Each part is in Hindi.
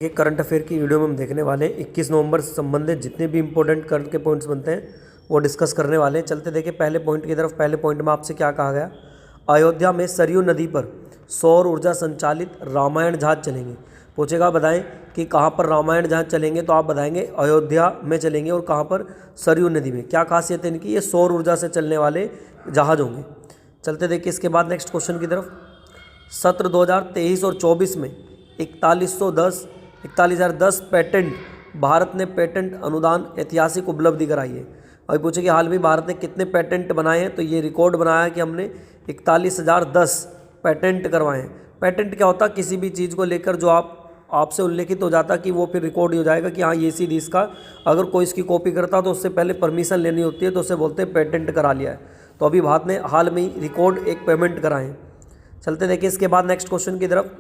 ये करंट अफेयर की वीडियो में हम देखने वाले हैं 21 नवंबर से संबंधित जितने भी इंपॉर्टेंट करंट के पॉइंट्स बनते हैं वो डिस्कस करने वाले हैं। चलते देखिए पहले पॉइंट की तरफ। पहले पॉइंट में आपसे क्या कहा गया, अयोध्या में सरयू नदी पर सौर ऊर्जा संचालित रामायण जहाज चलेंगे। पूछेगा बताएं कि कहाँ पर रामायण जहाज चलेंगे, तो आप बताएंगे अयोध्या में चलेंगे। और कहाँ पर, सरयू नदी में। क्या खासियत है इनकी, ये सौर ऊर्जा से चलने वाले जहाज होंगे। चलते देखिए इसके बाद नेक्स्ट क्वेश्चन की तरफ। सत्र 2023 और 24 में 41,010 पेटेंट भारत ने पेटेंट अनुदान ऐतिहासिक उपलब्धि कराई है। अभी पूछे कि हाल में भारत ने कितने पेटेंट बनाए हैं, तो ये रिकॉर्ड बनाया है कि हमने 41,010 पेटेंट करवाए हैं। पेटेंट क्या होता है, किसी भी चीज़ को लेकर जो आपसे उल्लेखित हो जाता कि वो फिर रिकॉर्ड हो जाएगा कि हाँ ये चीज़ इसका, अगर कोई इसकी कॉपी करता तो उससे पहले परमिशन लेनी होती है, तो उससे बोलते हैं पेटेंट करा लिया है। तो अभी भारत ने हाल में ही रिकॉर्ड एक पेमेंट कराए हैं। चलते देखिए इसके बाद नेक्स्ट क्वेश्चन की तरफ।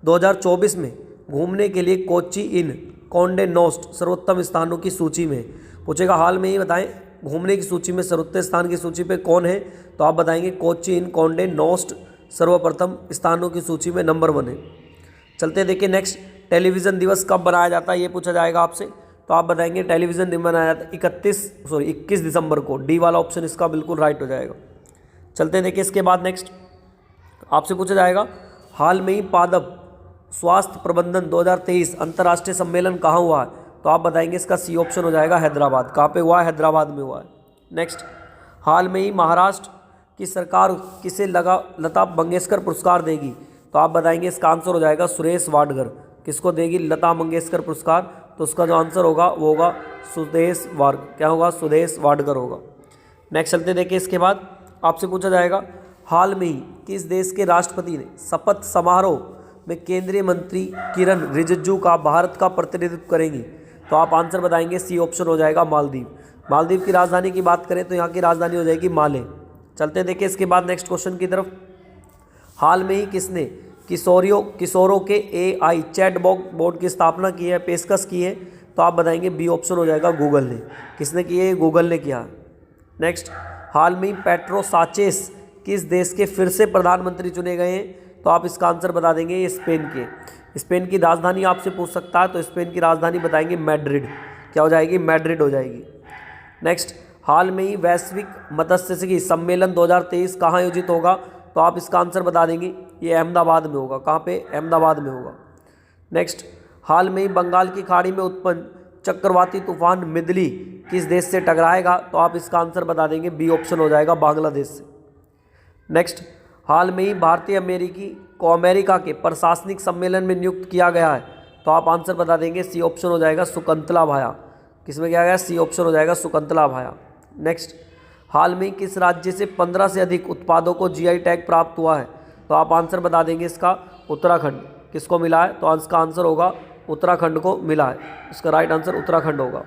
2024 में घूमने के लिए कोच्चि इन कॉन्डे नोस्ट सर्वोत्तम स्थानों की सूची में। पूछेगा हाल में ही बताएं घूमने की सूची में सर्वोत्तम स्थान की सूची पे कौन है, तो आप बताएंगे कोच्चि इन कॉन्डे नोस्ट सर्वप्रथम स्थानों की सूची में नंबर 1 है। चलते देखिए नेक्स्ट, टेलीविज़न दिवस कब बनाया जाता है, ये पूछा जाएगा आपसे। तो आप बताएंगे टेलीविज़न दिन बनाया जाता है 21 दिसंबर को। डी वाला ऑप्शन इसका बिल्कुल राइट हो जाएगा। चलते देखिए इसके बाद नेक्स्ट, आपसे पूछा जाएगा हाल में ही पादप स्वास्थ्य प्रबंधन 2023 अंतर्राष्ट्रीय सम्मेलन कहाँ हुआ है, तो आप बताएंगे इसका सी ऑप्शन हो जाएगा हैदराबाद। कहाँ पे हुआ है, हैदराबाद में हुआ है। नेक्स्ट, हाल में ही महाराष्ट्र की सरकार किसे लता मंगेशकर पुरस्कार देगी, तो आप बताएंगे इसका आंसर हो जाएगा सुरेश वाडकर। किसको देगी, लता मंगेशकर पुरस्कार, तो उसका जो आंसर होगा वो होगा सुदेश वाडकर। क्या होगा, सुदेश वाडकर होगा। नेक्स्ट चलते देखिए इसके बाद आपसे पूछा जाएगा हाल में ही किस देश के राष्ट्रपति ने शपथ समारोह में केंद्रीय मंत्री किरण रिजिजू का भारत का प्रतिनिधित्व करेंगी, तो आप आंसर बताएंगे सी ऑप्शन हो जाएगा मालदीव। मालदीव की राजधानी की बात करें तो यहाँ की राजधानी हो जाएगी माले। चलते देखिए इसके बाद नेक्स्ट क्वेश्चन की तरफ। हाल में ही किसने किशोरों के AI चैट बोर्ड की स्थापना की है, पेशकश की है, तो आप बताएंगे बी ऑप्शन हो जाएगा गूगल ने। किसने की है, गूगल ने किया। नेक्स्ट, हाल में ही पेट्रो साचेस किस देश के फिर से प्रधानमंत्री चुने गए हैं, तो आप इसका आंसर बता देंगे ये स्पेन के। स्पेन की राजधानी आपसे पूछ सकता है, तो स्पेन की राजधानी बताएंगे मैड्रिड। क्या हो जाएगी, मैड्रिड हो जाएगी। नेक्स्ट, हाल में ही वैश्विक मत्स्यिकी सम्मेलन 2023 कहाँ आयोजित होगा, तो आप इसका आंसर बता देंगे ये अहमदाबाद में होगा। कहाँ पे, अहमदाबाद में होगा। नेक्स्ट, हाल में ही बंगाल की खाड़ी में उत्पन्न चक्रवाती तूफान मिदली किस देश से टकराएगा, तो आप इसका आंसर बता देंगे बी ऑप्शन हो जाएगा बांग्लादेश से। नेक्स्ट, हाल में ही भारतीय अमेरिकी को अमेरिका के प्रशासनिक सम्मेलन में नियुक्त किया गया है, तो आप आंसर बता देंगे सी ऑप्शन हो जाएगा सुकंतला भाया। किसमें किया गया, सी ऑप्शन हो जाएगा सुकंतला भाया। नेक्स्ट, हाल में किस राज्य से 15 से अधिक उत्पादों को GI टैग प्राप्त हुआ है, तो आप आंसर बता देंगे इसका उत्तराखंड। किसको मिला है, तो इसका आंसर होगा उत्तराखंड को मिला है। इसका राइट आंसर उत्तराखंड होगा।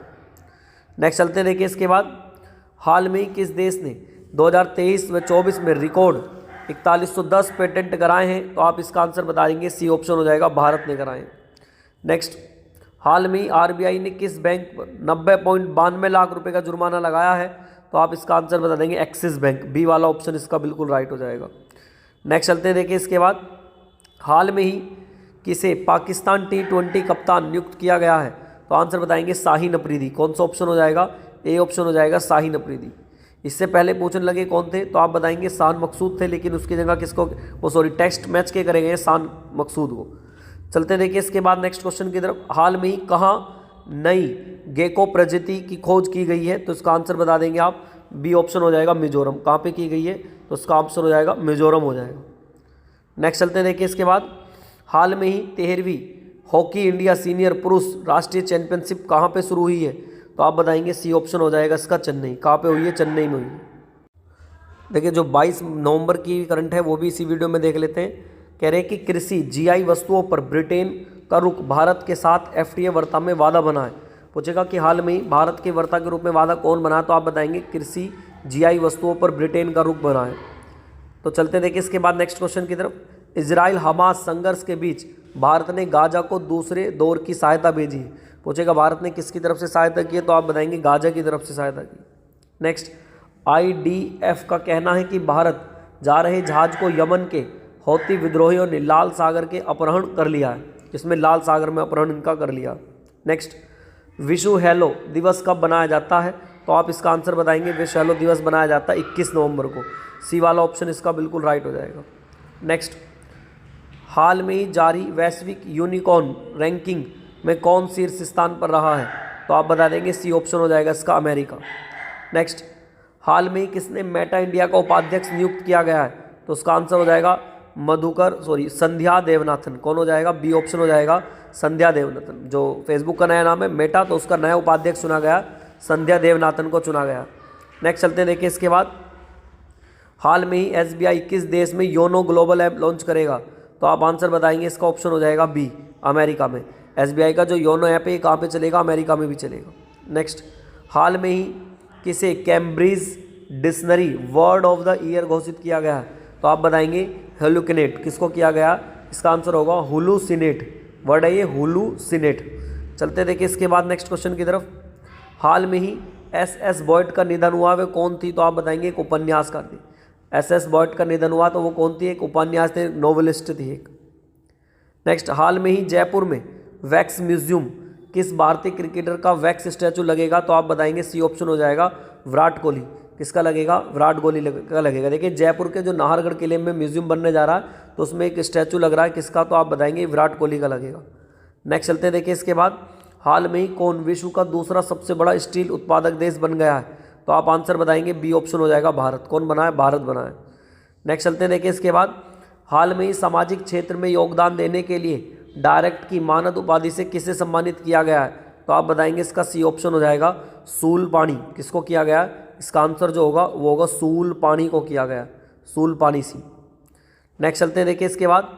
नेक्स्ट चलते देखिए इसके बाद, हाल में ही किस देश ने 2023 व 24 में रिकॉर्ड 4110 पेटेंट कराए हैं, तो आप इसका आंसर बता देंगे सी ऑप्शन हो जाएगा भारत ने कराए हैं। नेक्स्ट, हाल में ही RBI ने किस बैंक पर 90.92 लाख रुपए का जुर्माना लगाया है, तो आप इसका आंसर बता देंगे एक्सिस बैंक। बी वाला ऑप्शन इसका बिल्कुल राइट हो जाएगा। नेक्स्ट चलते देखिए इसके बाद, हाल में ही किसे पाकिस्तान T20 कप्तान नियुक्त किया गया है, तो आंसर बताएंगे शाहीन अफरीदी। कौन सा ऑप्शन हो जाएगा, ए ऑप्शन हो जाएगा शाहीन अफरीदी। इससे पहले पूछने लगे कौन थे, तो आप बताएंगे शान मकसूद थे, लेकिन उसकी जगह किसको टेस्ट मैच के करेंगे शान मकसूद को। चलते देखिए इसके बाद नेक्स्ट क्वेश्चन की तरफ। हाल में ही कहाँ नई गेको प्रजाति की खोज की गई है, तो इसका आंसर बता देंगे आप, बी ऑप्शन हो जाएगा मिजोरम। कहाँ पे की गई है, तो इसका आंसर हो जाएगा मिजोरम हो जाएगा। नेक्स्ट चलते देखिए इसके बाद, हाल में ही 13वीं हॉकी इंडिया सीनियर पुरुष राष्ट्रीय चैंपियनशिप कहाँ पे शुरू हुई है, तो आप बताएंगे सी ऑप्शन हो जाएगा इसका चेन्नई। कहाँ पे हुई है, चेन्नई में हुई है। देखिए जो 22 नवंबर की करंट है वो भी इसी वीडियो में देख लेते हैं। कह रहे हैं कि कृषि GI वस्तुओं पर ब्रिटेन का रुख भारत के साथ FTA वार्ता में वादा बना है। पूछेगा कि हाल में ही भारत के वार्ता के रूप में वादा कौन बना है, तो आप बताएंगे कृषि GI वस्तुओं पर ब्रिटेन का रुख बना है। तो चलते देखिए इसके बाद नेक्स्ट क्वेश्चन की तरफ। इजराइल हमास संघर्ष के बीच भारत ने गाजा को दूसरे दौर की सहायता भेजी है। पूछेगा भारत ने किसकी तरफ से सहायता की है, तो आप बताएंगे गाजा की तरफ से सहायता की। नेक्स्ट, IDF का कहना है कि भारत जा रहे जहाज को यमन के हौती विद्रोहियों ने लाल सागर के अपहरण कर लिया है। जिसमें लाल सागर में अपहरण इनका कर लिया। नेक्स्ट, विश्व हेलो दिवस कब बनाया जाता है? तो आप इसका आंसर बताएंगे विश्व हेलो दिवस बनाया जाता है 21 नवंबर को। सी वाला ऑप्शन इसका बिल्कुल राइट हो जाएगा। नेक्स्ट, हाल में ही जारी वैश्विक यूनिकॉर्न रैंकिंग में कौन शीर्ष स्थान पर रहा है? तो आप बता देंगे सी ऑप्शन हो जाएगा इसका अमेरिका। नेक्स्ट, हाल में ही किसने मेटा इंडिया का उपाध्यक्ष नियुक्त किया गया है? तो उसका आंसर हो जाएगा संध्या देवनाथन। कौन हो जाएगा? बी ऑप्शन हो जाएगा संध्या देवनाथन। जो फेसबुक का नया नाम है मेटा, तो उसका नया उपाध्यक्ष चुना गया, संध्या देवनाथन को चुना गया। नेक्स्ट चलते हैं, देखिए इसके बाद, हाल में ही एसबीआई किस देश में योनो ग्लोबल ऐप लॉन्च करेगा? तो आप आंसर बताएंगे इसका ऑप्शन हो जाएगा बी, अमेरिका में। एसबीआई का जो योनो ऐप है ये कहाँ पे चलेगा? अमेरिका में भी चलेगा। नेक्स्ट, हाल में ही किसे Cambridge dictionary word of the year घोषित किया गया है? तो आप बताएंगे हेलुसिनेट। किसको किया गया? इसका आंसर होगा हुलूसिनेट। वर्ड है ये हुलूसिनेट। चलते देखिए इसके बाद नेक्स्ट क्वेश्चन की तरफ। हाल में ही एस बॉयड का निधन हुआ, वे कौन थी? तो आप बताएंगे एक उपन्यासकार थी। एस बॉयड का निधन हुआ तो वो कौन थी? एक उपन्यास थे, नोवेलिस्ट थी एक। नेक्स्ट, हाल में ही जयपुर में वैक्स म्यूजियम किस भारतीय क्रिकेटर का वैक्स स्टैचू लगेगा? तो आप बताएंगे सी ऑप्शन हो जाएगा विराट कोहली। किसका लगेगा? विराट कोहली का लगेगा। देखिए जयपुर के जो नाहरगढ़ किले में म्यूजियम बनने जा रहा है तो उसमें एक स्टैचू लग रहा है, किसका? तो आप बताएंगे विराट कोहली का लगेगा। नेक्स्ट चलते हैं, देखिए इसके बाद, हाल में ही कौन विश्व का दूसरा सबसे बड़ा स्टील उत्पादक देश बन गया है? तो आप आंसर बताएंगे बी ऑप्शन हो जाएगा भारत। कौन बना है? भारत बना है। नेक्स्ट चलते हैं, देखिए इसके बाद, हाल में ही सामाजिक क्षेत्र में योगदान देने के लिए डायरेक्ट की मानद उपाधि से किसे सम्मानित किया गया है? तो आप बताएंगे इसका सी ऑप्शन हो जाएगा सूलपाणी। किसको किया गया? इसका आंसर जो होगा वो होगा सूलपाणी को किया गया, सूलपाणी सी। नेक्स्ट चलते हैं, देखिए इसके बाद,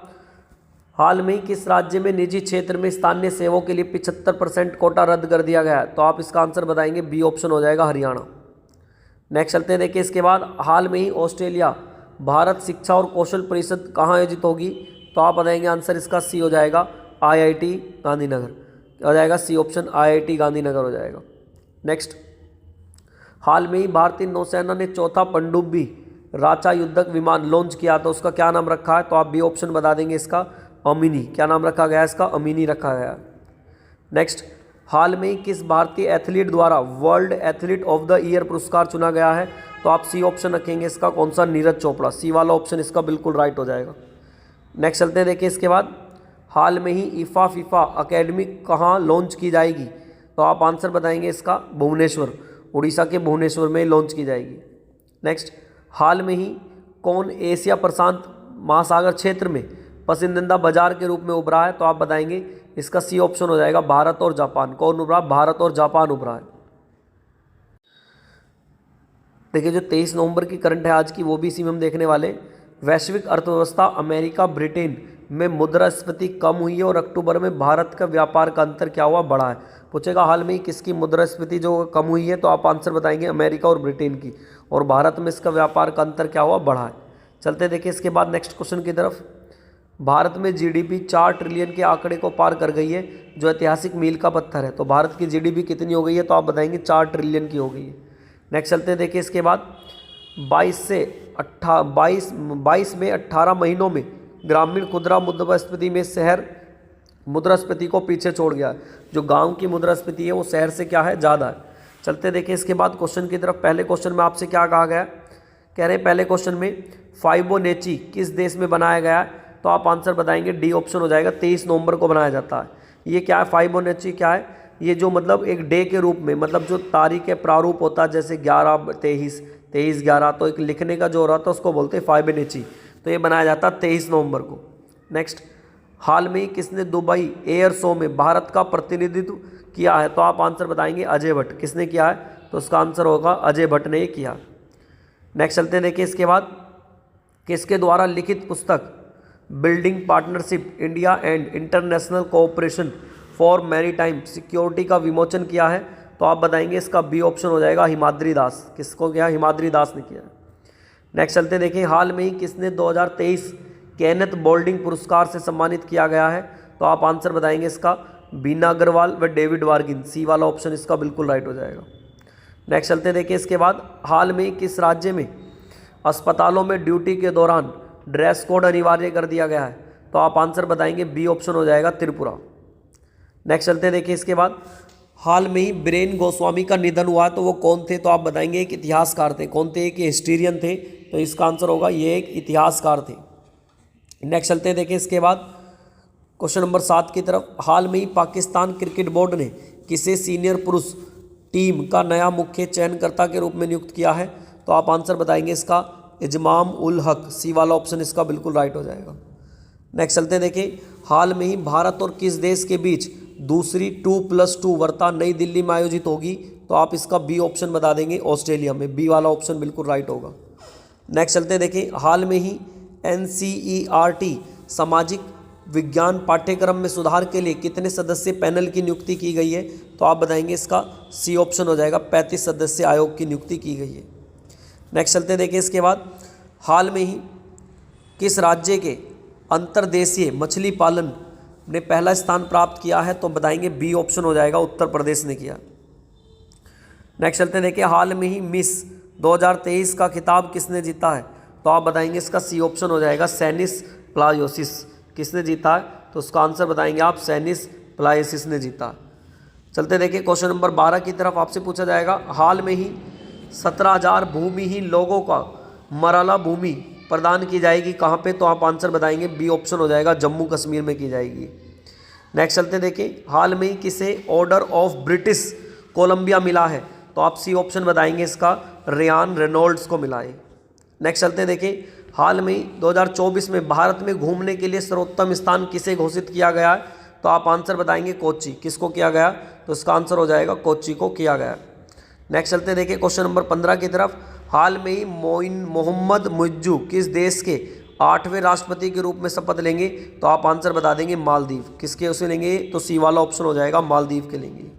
हाल में ही किस राज्य में निजी क्षेत्र में स्थानीय सेवाओं के लिए 75% कोटा रद्द कर दिया गया है? तो आप इसका आंसर बताएंगे बी ऑप्शन हो जाएगा हरियाणा। नेक्स्ट चलते हैं, देखिए इसके बाद, हाल में ही ऑस्ट्रेलिया भारत शिक्षा और कौशल परिषद कहाँ आयोजित होगी? तो आप बताएंगे आंसर इसका सी हो जाएगा IIT गांधीनगर। क्या हो जाएगा? सी ऑप्शन IIT गांधीनगर हो जाएगा। नेक्स्ट, हाल में ही भारतीय नौसेना ने चौथा पनडुब्बी राचा युद्धक विमान लॉन्च किया, तो उसका क्या नाम रखा है? तो आप बी ऑप्शन बता देंगे इसका अमिनी। क्या नाम रखा गया? इसका अमिनी रखा गया। नेक्स्ट, हाल में ही किस भारतीय एथलीट द्वारा world athlete of the year पुरस्कार चुना गया है? तो आप सी ऑप्शन रखेंगे इसका कौन सा? नीरज चोपड़ा। सी वाला ऑप्शन इसका बिल्कुल राइट हो जाएगा। नेक्स्ट चलते हैं, देखिए इसके बाद, हाल में ही फीफा अकेडमी कहाँ लॉन्च की जाएगी? तो आप आंसर बताएंगे इसका भुवनेश्वर, उड़ीसा के भुवनेश्वर में लॉन्च की जाएगी। नेक्स्ट, हाल में ही कौन एशिया प्रशांत महासागर क्षेत्र में पसंदीदा बाजार के रूप में उभरा है? तो आप बताएंगे इसका सी ऑप्शन हो जाएगा भारत और जापान। कौन उभरा? भारत और जापान उभरा है। देखिए जो 23 नवंबर की करंट है आज की, वो भी इसी में हम देखने वाले। वैश्विक अर्थव्यवस्था अमेरिका ब्रिटेन में मुद्रास्फीति कम हुई है और अक्टूबर में भारत का व्यापार का अंतर क्या हुआ? बढ़ा है। पूछेगा हाल में ही किसकी मुद्रास्फीति जो कम हुई है? तो आप आंसर बताएंगे अमेरिका और ब्रिटेन की। और भारत में इसका व्यापार का अंतर क्या हुआ? बढ़ा है। चलते देखिए इसके बाद नेक्स्ट क्वेश्चन की तरफ। भारत में जीडीपी 4 ट्रिलियन के आंकड़े को पार कर गई है, जो ऐतिहासिक मील का पत्थर है। तो भारत की जीडीपी कितनी हो गई है? तो आप बताएंगे 4 ट्रिलियन की हो गई है। नेक्स्ट चलते देखिए इसके बाद, 22 में 18 महीनों में ग्रामीण खुदरा मुद्रास्फीति में शहर मुद्रास्फीति को पीछे छोड़ गया है। जो गांव की मुद्रास्फीति है वो शहर से क्या है? ज़्यादा है। चलते देखिए इसके बाद क्वेश्चन की तरफ। पहले क्वेश्चन में आपसे क्या कहा गया? कह रहे हैं पहले क्वेश्चन में फाइबोनेची किस देश में बनाया गया है? तो आप आंसर बताएंगे डी ऑप्शन हो जाएगा 23 नवंबर को बनाया जाता है। ये क्या है? फाइबोनेची क्या है? ये जो मतलब एक डे के रूप में, मतलब जो तारीख के प्रारूप होता है, जैसे 11-23-23-11, तो एक लिखने का जो हो रहा था उसको बोलते हैं फाइबोनेची। तो ये बनाया जाता है 23 नवंबर को। नेक्स्ट, हाल में किसने दुबई एयर शो में भारत का प्रतिनिधित्व किया है? तो आप आंसर बताएंगे अजय भट्ट। किसने किया है? तो उसका आंसर होगा अजय भट्ट ने किया। नेक्स्ट चलते हैं, देखिए इसके बाद, किसके द्वारा लिखित पुस्तक building partnership India and international cooperation for maritime security का विमोचन किया है? तो आप बताएंगे इसका बी ऑप्शन हो जाएगा हिमाद्री दास। किसको किया? हिमाद्री दास ने किया। नेक्स्ट चलते देखिए, हाल में ही किसने 2023 केनेथ बोल्डिंग पुरस्कार से सम्मानित किया गया है? तो आप आंसर बताएंगे इसका बीना अग्रवाल व डेविड वार्गिन। सी वाला ऑप्शन इसका बिल्कुल राइट हो जाएगा। नेक्स्ट चलते देखिए इसके बाद, हाल में ही किस राज्य में अस्पतालों में ड्यूटी के दौरान ड्रेस कोड अनिवार्य कर दिया गया है? तो आप आंसर बताएंगे बी ऑप्शन हो जाएगा त्रिपुरा। नेक्स्ट चलते हैं, देखिए इसके बाद हाल में ही बीरेन गोस्वामी का निधन हुआ, तो वो कौन थे? तो आप बताएंगे एक इतिहासकार थे। कौन थे? एक हिस्ट्रियन थे, तो इसका आंसर होगा ये एक इतिहासकार थे। नेक्स्ट चलते हैं, देखिए इसके बाद क्वेश्चन नंबर 7 की तरफ। हाल में ही पाकिस्तान क्रिकेट बोर्ड ने किसे सीनियर पुरुष टीम का नया मुख्य चयनकर्ता के रूप में नियुक्त किया है? तो आप आंसर बताएंगे इसका इजमाम उल हक, सी वाला ऑप्शन इसका बिल्कुल राइट हो जाएगा। नेक्स्ट चलते हैं, देखिए हाल में ही भारत और किस देश के बीच दूसरी 2+2 वार्ता नई दिल्ली में आयोजित होगी? तो आप इसका बी ऑप्शन बता देंगे ऑस्ट्रेलिया में, बी वाला ऑप्शन बिल्कुल राइट होगा। नेक्स्ट चलते हैं, देखिए हाल में ही NCERT सामाजिक विज्ञान पाठ्यक्रम में सुधार के लिए कितने सदस्य पैनल की नियुक्ति की गई है? तो आप बताएंगे इसका सी ऑप्शन हो जाएगा, 35 सदस्य आयोग की नियुक्ति की गई है। नेक्स्ट चलते हैं, देखिए इसके बाद हाल में ही किस राज्य के अंतर्देशीय मछली पालन ने पहला स्थान प्राप्त किया है? तो बताएंगे बी ऑप्शन हो जाएगा, उत्तर प्रदेश ने किया। नेक्स्ट चलते हैं, देखिए हाल में ही मिस 2023 का खिताब किसने जीता है? तो आप बताएंगे इसका सी ऑप्शन हो जाएगा, सैनिस प्लायोसिस। किसने जीता है? तो उसका आंसर बताएंगे आप, सैनिस प्लायोसिस ने जीता। चलते देखिए क्वेश्चन नंबर 12 की तरफ। आपसे पूछा जाएगा हाल में ही 17,000 भूमिहीन लोगों का मराला भूमि प्रदान की जाएगी कहाँ पे? तो आप आंसर बताएंगे बी ऑप्शन हो जाएगा, जम्मू कश्मीर में की जाएगी। नेक्स्ट चलते देखिए हाल में ही किसे ऑर्डर ऑफ ब्रिटिश कोलंबिया मिला है? तो आप सी ऑप्शन बताएंगे इसका, रियान रेनॉल्ड्स को मिला है। नेक्स्ट चलते देखिए हाल में ही 2024 में भारत में घूमने के लिए सर्वोत्तम स्थान किसे घोषित किया गया है? तो आप आंसर बताएंगे कोच्चि। किसको किया गया? तो इसका आंसर हो जाएगा कोच्चि को किया गया। नेक्स्ट चलते देखिए क्वेश्चन नंबर 15 की तरफ। हाल में ही मोहम्मद मुइज्जू किस देश के 8वें राष्ट्रपति के रूप में शपथ लेंगे? तो आप आंसर बता देंगे मालदीव। किसके उसे लेंगे? तो सी वाला ऑप्शन हो जाएगा, मालदीव के लेंगे।